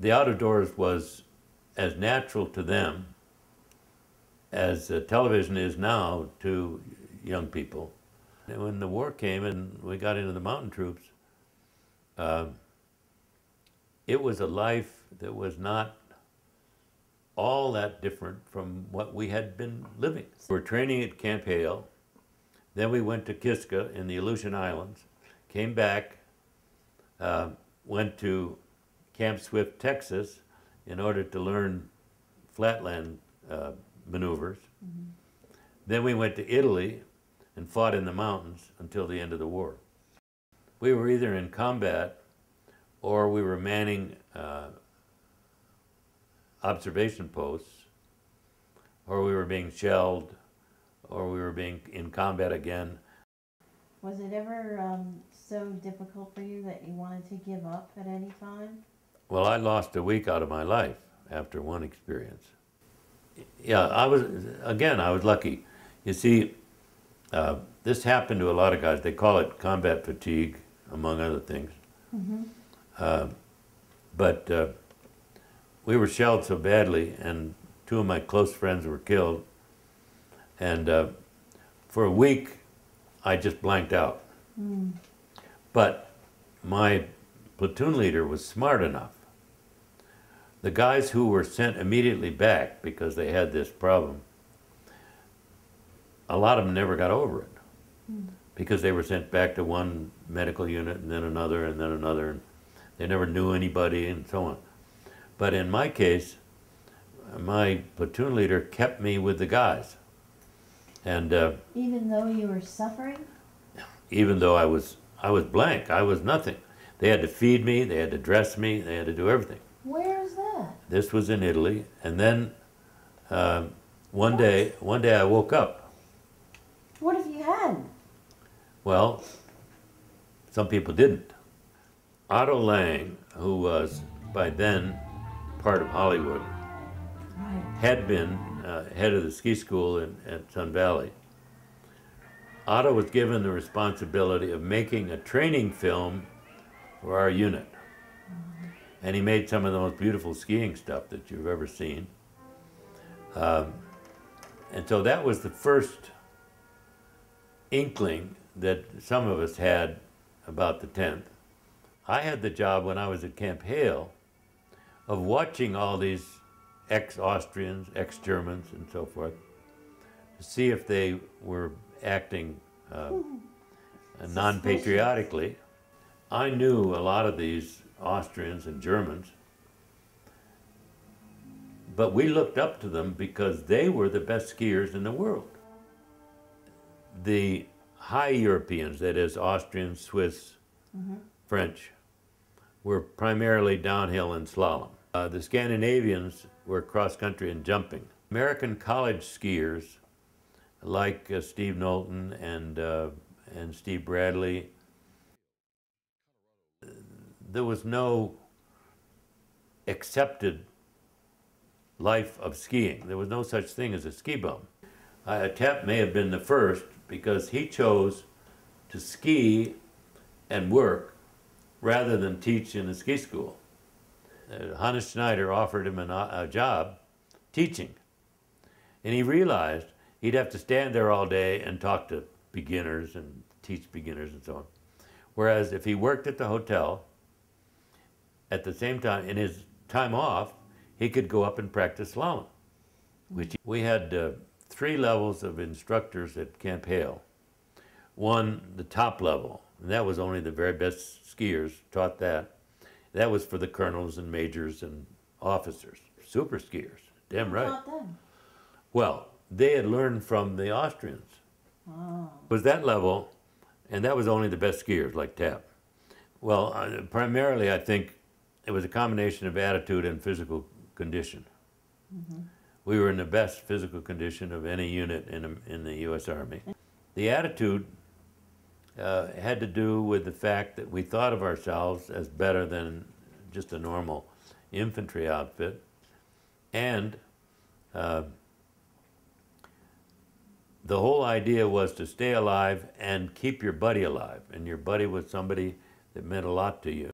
the out of doors was as natural to them as television is now to young people. And when the war came and we got into the mountain troops, it was a life that was not all that different from what we had been living. We were training at Camp Hale, then we went to Kiska in the Aleutian Islands, came back, went to Camp Swift, Texas, in order to learn flatland maneuvers. Mm-hmm. Then we went to Italy and fought in the mountains until the end of the war. We were either in combat or we were manning observation posts, or we were being shelled, or we were being in combat again. Was it ever so difficult for you that you wanted to give up at any time? Well, I lost a week out of my life after one experience. Yeah, I was lucky. You see, this happened to a lot of guys. They call it combat fatigue, among other things. Mm-hmm. But we were shelled so badly, and two of my close friends were killed. And for a week, I just blanked out. Mm. But my platoon leader was smart enough. The guys who were sent immediately back because they had this problem, a lot of them never got over it. Mm. Because they were sent back to one medical unit and then another and then another. And they never knew anybody and so on. But in my case, my platoon leader kept me with the guys. And even though you were suffering? Even though I was blank, I was nothing. They had to feed me, they had to dress me, they had to do everything. Where is that? This was in Italy, and then one day I woke up. What if you hadn't? Well, some people didn't. Otto Lang, who was by then part of Hollywood, right, had been head of the ski school at Sun Valley. Otto was given the responsibility of making a training film for our unit. Mm-hmm. And he made some of the most beautiful skiing stuff that you've ever seen. And so that was the first inkling that some of us had about the 10th. I had the job when I was at Camp Hale of watching all these ex-Austrians, ex-Germans, and so forth, to see if they were acting non-patriotically. I knew a lot of these Austrians and Germans, but we looked up to them because they were the best skiers in the world. The high Europeans, that is Austrians, Swiss, mm-hmm, French, were primarily downhill and slalom. The Scandinavians were cross-country and jumping. American college skiers like Steve Knowlton and Steve Bradley, there was no accepted life of skiing. There was no such thing as a ski bum. Tep may have been the first because he chose to ski and work rather than teach in a ski school. Hannes Schneider offered him a job teaching. And he realized he'd have to stand there all day and talk to beginners and teach beginners and so on. Whereas if he worked at the hotel, at the same time, in his time off, he could go up and practice slalom. Which we had 3 levels of instructors at Camp Hale. One, the top level, and that was only the very best skiers taught that. That was for the colonels and majors and officers, super skiers, damn right. Who taught them? Well, they had learned from the Austrians. Oh. It was that level, and that was only the best skiers, like Tep. Well, primarily I think it was a combination of attitude and physical condition. Mm-hmm. We were in the best physical condition of any unit in the U.S. Army. The attitude had to do with the fact that we thought of ourselves as better than just a normal infantry outfit, and the whole idea was to stay alive and keep your buddy alive, and your buddy was somebody that meant a lot to you.